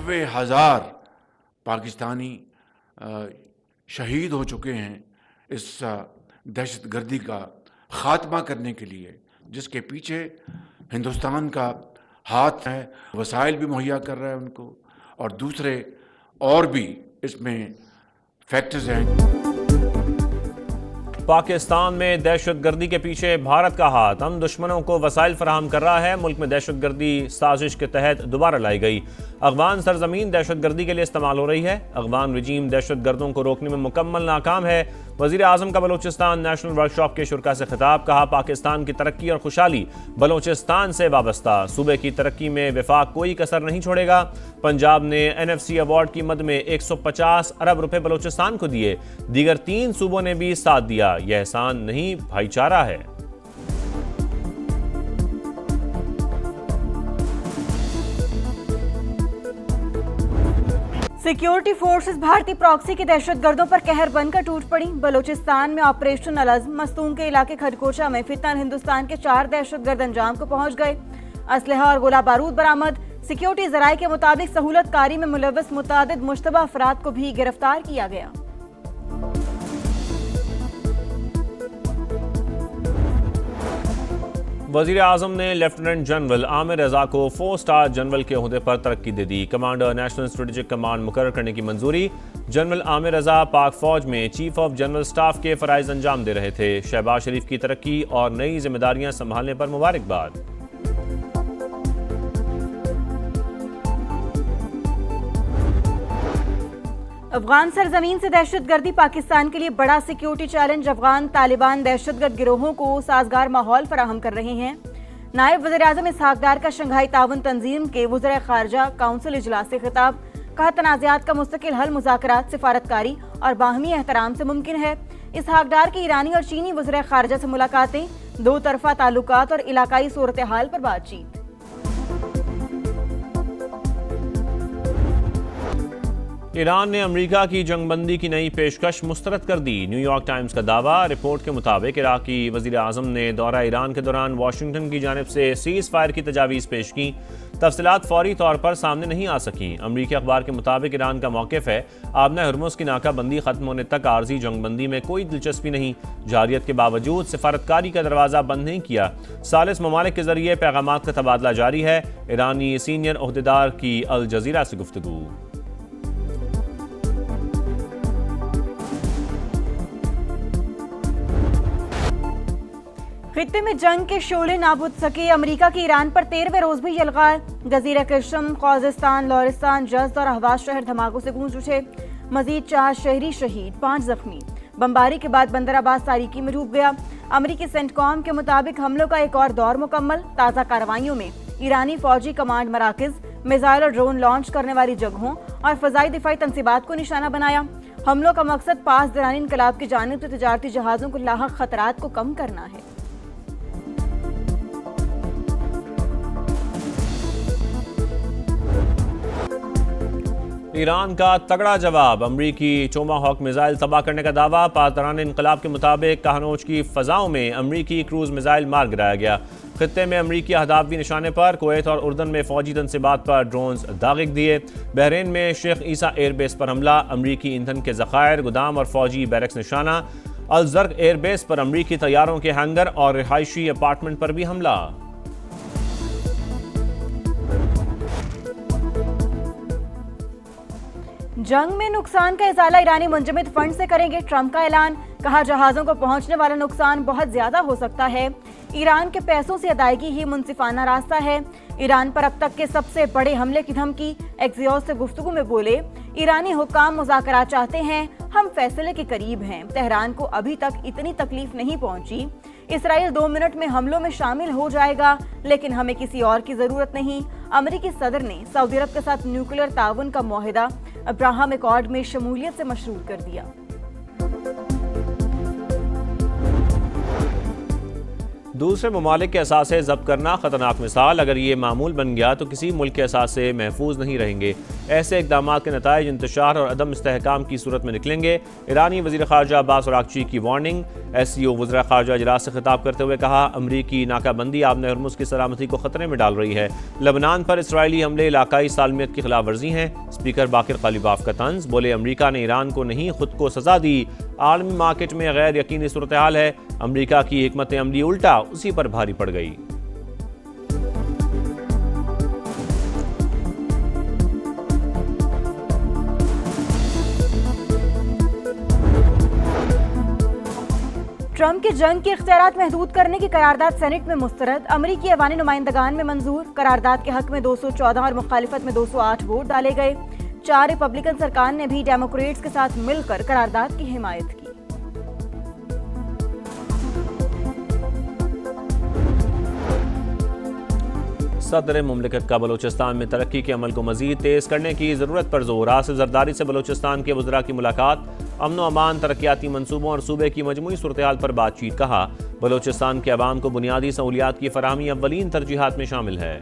90,000 पाकिस्तानी शहीद हो चुके हैं इस दहशतगर्दी का ख़ात्मा करने के लिए, जिसके पीछे हिंदुस्तान का हाथ है। वसाइल भी मुहैया कर रहा है उनको, और दूसरे और भी इसमें फैक्टर्स हैं। पाकिस्तान में दहशतगर्दी के पीछे भारत का हाथ हम दुश्मनों को वसाइल फराहम कर रहा है। मुल्क में दहशतगर्दी साजिश के तहत दोबारा लाई गई अफगान सरजमीन दहशतगर्दी के लिए इस्तेमाल हो रही है। अफगान रजीम दहशतगर्दों को रोकने में मुकम्मल नाकाम है। वज़ीर आज़म का बलोचिस्तान नेशनल वर्कशॉप के शुरा से खिताब, कहा पाकिस्तान की तरक्की और खुशहाली बलोचिस्तान से वाबस्ता, सूबे की तरक्की में वफाक कोई कसर नहीं छोड़ेगा। पंजाब ने NFC अवार्ड की मद में 150 अरब रुपए बलोचिस्तान को दिए, दीगर 3 सूबों ने भी साथ दिया। यह एहसान नहीं, भाईचारा है। सिक्योरिटी फोर्सेस भारतीय प्रॉक्सी के दहशतगर्दों पर कहर बनकर टूट पड़ी। बलोचिस्तान में ऑपरेशन अलअज़्म मस्तूम के इलाके खरकोचा में फितन हिंदुस्तान के 4 दहशतगर्द अंजाम को पहुंच गए। असलहा और गोला बारूद बरामद। सिक्योरिटी जराये के मुताबिक सहूलतकारी में मुलव्वस मुतादिद मुश्तबा अफराद को भी गिरफ्तार किया गया। वज़ीर आज़म ने लेफ्टिनेंट जनरल आमिर रजा को 4 स्टार जनरल के ओहदे पर तरक्की दे दी। कमांडर नेशनल स्ट्रेटेजिक कमांड मुकर्रर करने की मंजूरी। जनरल आमिर रजा पाक फौज में चीफ ऑफ जनरल स्टाफ के फ़राइज़ अंजाम दे रहे थे। शहबाज शरीफ की तरक्की और नई जिम्मेदारियां संभालने पर मुबारकबाद। अफगान सरजमीन से दहशतगर्दी पाकिस्तान के लिए बड़ा सिक्योरिटी चैलेंज। अफगान तालिबान दहशतगर्द गिरोहों को साजगार माहौल फराहम कर रहे हैं। नायब वज़ीर आज़म इसहाक डार का शंघाई ताउन तंजीम के वज़ीर ख़ारजा काउंसिल इजलास से खिताब, कहा तनाज़ात का मुस्तकिल हल मुज़ाकरात, सिफारतकारी और बाहमी एहतराम से मुमकिन है। इसहाक डार की ईरानी और चीनी वज़ीर ख़ारजा से मुलाकातें, 2 तरफ़ा ताल्लुकात और इलाकाई सूरत हाल पर बातचीत। ईरान ने अमेरिका की जंगबंदी की नई पेशकश मुस्तरद कर दी। न्यूयॉर्क टाइम्स का दावा। रिपोर्ट के मुताबिक इराकी वज़ीर आज़म ने दौरा ईरान के दौरान वाशिंगटन की जानिब से सीज़ फायर की तजावीज़ पेश की। तफसीलात फौरी तौर पर सामने नहीं आ सकीं। अमरीकी अखबार के मुताबिक ईरान का मौक़िफ़ है आबना हुर्मुज़ की नाकाबंदी ख़त्म होने तक आर्जी जंगबंदी में कोई दिलचस्पी नहीं। जारियत के बावजूद सिफारतकारी का दरवाज़ा बंद नहीं किया। सालिस ममालिक के ज़रिए पैगामात का तबादला जारी है। ईरानी सीनियर ओहदेदार की अल जज़ीरा से गुफ्तगू। खित्ते में जंग के शोले ना बुझ सके। अमेरिका की ईरान पर 13वें रोज भी यलगार। जजीरा कशम, ख्वाजिस्तान, लौरिस्तान, जज़्द और अहवाज शहर धमाकों से गूंज उठे। मजीद 4 शहरी शहीद, 5 जख्मी। बमबारी के बाद बंदर अब्बास तारीकी में डूब गया। अमेरिकी सेंटकॉम के मुताबिक हमलों का एक और दौर मुकम्मल। ताज़ा कार्रवाइयों में ईरानी फौजी कमांड मराकज़, मिसाइल और ड्रोन लॉन्च करने वाली जगहों और फ़ज़ाई दिफाई तंसीबात को निशाना बनाया। हमलों का मकसद पास दरानी इनकलाब की जानिब से तिजारती जहाज़ों को लाहक खतरात को कम करना है। ईरान का तगड़ा जवाब। अमरीकी टोमाहॉक मिसाइल तबाह करने का दावा। पासदारान इनकलाब के मुताबिक कहानोज की फ़ज़ाओं में अमरीकी क्रूज़ मिसाइल मार गिराया गया। खित्ते में अमरीकी अहदाफ भी निशाने पर। कुवैत और उर्दन में फौजी तंसीबात पर ड्रोन्स दागिक दिए। बहरीन में शेख ईसा एयरबेस पर हमला। अमरीकी ईंधन के ज़खायर, गोदाम और फौजी बैरक्स निशाना। अल ज़र्क एयरबेस पर अमरीकी तैयारों के हैंगर और रिहायशी अपार्टमेंट पर भी हमला। जंग में नुकसान का इजाला ईरानी मुंजमद फंड से करेंगे, ट्रंप का ऐलान। कहा जहाजों को पहुंचने वाला नुकसान बहुत ज्यादा हो सकता है। ईरान के पैसों से अदायगी ही मुनसिफाना रास्ता है। ईरान पर अब तक के सबसे बड़े हमले की धमकी। एक्सियोस से गुफ्तगू में बोले, ईरानी हुक्काम मुज़ाकरात चाहते हैं, हम फैसले के करीब हैं। तेहरान को अभी तक इतनी तकलीफ नहीं पहुंची। इसराइल 2 मिनट में हमलों में शामिल हो जाएगा, लेकिन हमें किसी और की जरूरत नहीं। अमेरिकी सदर ने सऊदी अरब के साथ न्यूक्लियर ताउन का मुआहिदा अब्राहम अकॉर्ड में शमूलियत से मशरूत कर दिया। दूसरे ममालिक के असासे जब्त करना खतरनाक मिसाल। अगर ये मामूल बन गया तो किसी मुल्क के असासे महफूज नहीं रहेंगे। ऐसे इकदाम के नताइज इंतशार और अदम इस्तेहकाम की सूरत में निकलेंगे। ईरानी वज़ीर ख़ारजा अब्बास अराग़ची की वार्निंग। SCO वज़ीर ख़ारजा इजलास से खिताब करते हुए कहा, अमरीकी नाकाबंदी आबने हरमुज़ की सलामती को खतरे में डाल रही है। लबनान पर इसराइली हमले इलाकाई सालमियत की खिलाफ वर्जी हैं। स्पीकर बाकिर कालिबाफ का तंज। बोले, अमरीका ने ईरान को नहीं खुद को सजा दी। आलमी मार्केट में गैर यकीनी सूरत हाल है। अमरीका की हिकमत अमली उल्टा उसी पर भारी पड़ गई। ट्रंप की जंग के इख्तियारात महदूद करने की करारदाद सेनेट में मुस्तरद। अमरीकी अवानी नुमाइंदगान में मंजूर। करारदाद के हक में 214 और मुखालिफत में 208 वोट डाले गए। 4 रिपब्लिकन सरकार ने भी डेमोक्रेट्स के साथ मिलकर करारदाद की हिमायत की। सदर मुमलिकत का बलोचिस्तान में तरक्की के अमल को मजीद तेज करने की जरूरत पर जोर। आसिफ जरदारी से बलोचिस्तान के वज़रा की मुलाकात। अमन व अमान, तरक्याती मंसूबों और सूबे की मजमूई सूरत हाल पर बातचीत। कहा, बलोचिस्तान के अवाम को बुनियादी सहूलियात की फराहमी अव्वलीन तरजीहात में शामिल है।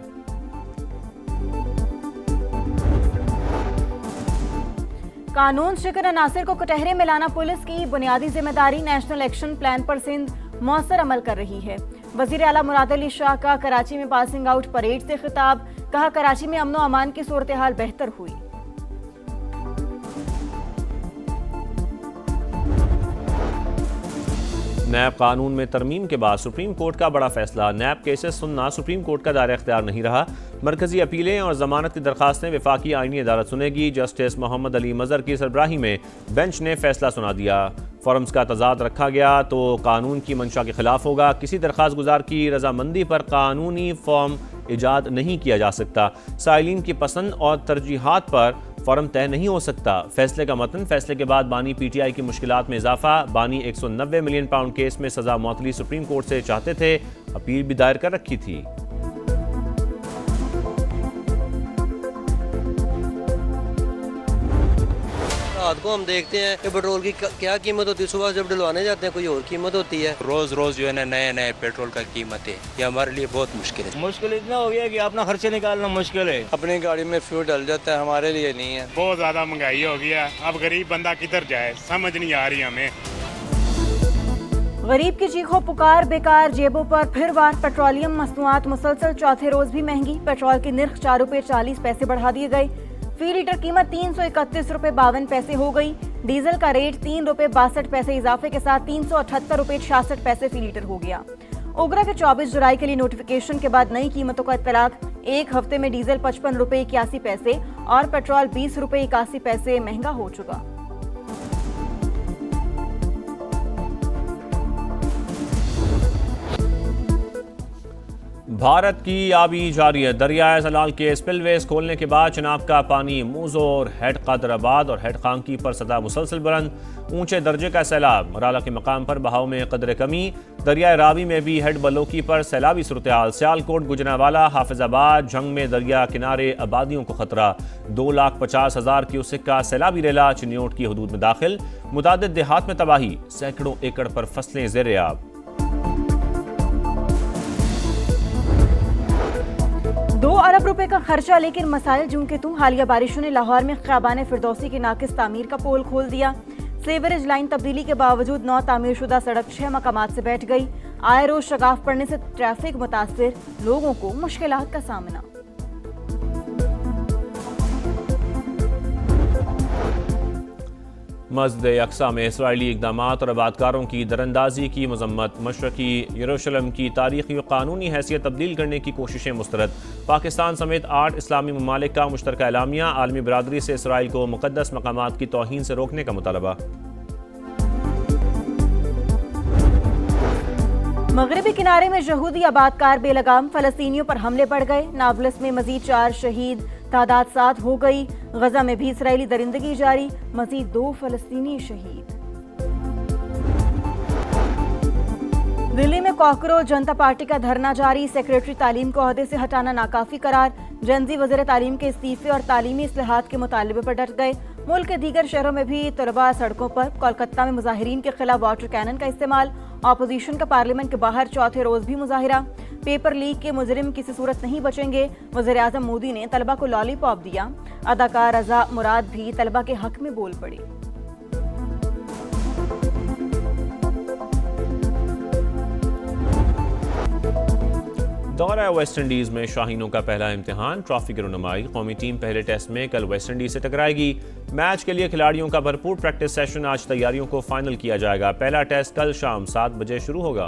कानून शिकन अनासिर को कटहरे में लाना पुलिस की बुनियादी जिम्मेदारी। नेशनल एक्शन प्लान पर सिंध मौसर अमल कर रही है। वजीर आला मुराद अली शाह का कराची में पासिंग आउट परेड से खिताब। कहा, कराची में अमन व अमान की सूरत हाल बेहतर हुई। नैब कानून में तरमीम के बाद सुप्रीम कोर्ट का बड़ा फैसला। नैब केसेस सुनना सुप्रीम कोर्ट का दायरा इख्तियार नहीं रहा। मरकजी अपीलें और जमानत की दरखास्तें विफाकी आईनी अदालत सुनेगी। जस्टिस मोहम्मद अली मजहर की सरबराही में बेंच ने फैसला सुना दिया। फॉर्म्स का तजाद रखा गया तो कानून की मंशा के खिलाफ होगा। किसी दरख्वास्त गुजार की रजामंदी पर कानूनी फॉर्म ईजाद नहीं किया जा सकता। साइलिन की पसंद और तरजीहात पर फॉर्म तय नहीं हो सकता। फैसले का मतन। फैसले के बाद बानी PTI की मुश्किलात में इजाफा। बानी 190 मिलियन पाउंड केस में सजा मौतली सुप्रीम कोर्ट से चाहते थे। अपील भी दायर कर रखी थी। रात को हम देखते हैं कि पेट्रोल की क्या कीमत होती है। सुबह जब डलवाने जाते हैं कोई और कीमत होती है। रोज रोज जो है ना नए नए पेट्रोल का कीमत है। ये हमारे लिए बहुत मुश्किल है। मुश्किल इतना हो गया कि अपना खर्चे निकालना मुश्किल है। अपनी गाड़ी में फ्यूल डल जाता है, हमारे लिए नहीं है। बहुत ज्यादा महंगाई हो गया। अब गरीब बंदा किधर जाए, समझ नहीं आ रही हमें। गरीब की चीखों पुकार बेकार, जेबों पर फिर वार। पेट्रोलियम मसनूआत मुसलसल चौथे रोज भी महंगी। पेट्रोल की निर्ख 4 रुपये 40 पैसे बढ़ा दिए गए। फी लीटर कीमत 331 रुपये 52 पैसे हो गई। डीजल का रेट 3 रुपये 62 पैसे इजाफे के साथ 378 रुपये 66 पैसे फी लीटर हो गया। ओगरा के 24 जुलाई के लिए नोटिफिकेशन के बाद नई कीमतों का इत्तलाक। एक हफ्ते में डीजल 55 रुपये 81 पैसे और पेट्रोल 20 रुपये 81 पैसे महंगा हो चुका। भारत की आबी जारी है। दरियाए सलाल के स्पिलवेज खोलने के बाद चिनाब का पानी मूजोर, हेड कादराबाद और हेड खांकी पर सतह मुसलसल बुलंद। ऊंचे दर्जे का सैलाब। मराला के मकाम पर बहाव में कदर कमी। दरियाए रावी में भी हेड बलोकी पर सैलाबी सूरत हाल। सियालकोट, गुजरांवाला, हाफिजाबाद, जंग में दरिया किनारे आबादियों को खतरा। 2,50,000 क्यूसेक का सैलाबी रेला चिन्योट की हदूद में दाखिल। मुतादिद देहात में तबाही। सैकड़ों एकड़ पर फसलें ज़ेर आब। 2 अरब रुपए का खर्चा लेकिन मसाइल जूं के तूं। हालिया बारिशों ने लाहौर में ख़याबान फिरदौसी की नाकिस तामीर का पोल खोल दिया। सीवरेज लाइन तब्दीली के बावजूद 9 तामीरशुदा सड़क 6 मकामात से बैठ गई। आए रोज शगाफ पड़ने से ट्रैफिक मुतासिर, लोगों को मुश्किलात का सामना। मस्जिद अक्सा में इसराइली इक़दामात और आबादकारों की दरअंदाजी की मजम्मत। मशरकी यरूशलेम की तारीखी और कानूनी हैसियत तब्दील करने की कोशिशें मुस्तरद। पाकिस्तान समेत 8 इस्लामी ममालिक का मुश्तरका एलामिया। आलमी बरादरी से इसराइल को मुक़द्दस मकामात की तौहीन से रोकने का मुतालबा। मगरबी किनारे में यहूदी आबादकार बेलगाम। फ़लस्तीनियों पर हमले बढ़ गए। नाबलस में मजीद 4 शहीद, तादाद 7 हो गई। गजा में भी इसराइली दरिंदगी जारी, मजीद 2 फ़लस्तीनी शहीद। दिल्ली में कॉकरोच जनता पार्टी का धरना जारी। सेक्रेटरी तालीम को ओहदे से हटाना नाकाफी करार। जनजी वज़ीर तालीम के इस्तीफे और तालीमी इस्लाहात के मुतालबे पर डट गए। मुल्क के दीगर शहरों में भी तलबा सड़कों पर। कोलकाता में मुजाहिरीन के खिलाफ वाटर कैनन का इस्तेमाल। ऑपोजिशन का पार्लियामेंट के बाहर चौथे रोज भी मुजाहिरा। पेपर लीक के मुजरिम किसी सूरत नहीं बचेंगे। वज़ीर-ए-आज़म मोदी ने तलबा को लॉलीपॉप दिया। अदाकार रजा मुराद भी तलबा के हक में बोल पड़ी। दौरा वेस्ट इंडीज में शाहीनों का पहला इम्तिहान, ट्रॉफी की रुनमाई। कौमी टीम पहले टेस्ट में कल वेस्ट इंडीज से टकराएगी। मैच के लिए खिलाड़ियों का भरपूर प्रैक्टिस सेशन, आज तैयारियों को फाइनल किया जाएगा। पहला टेस्ट कल शाम 7 बजे शुरू होगा।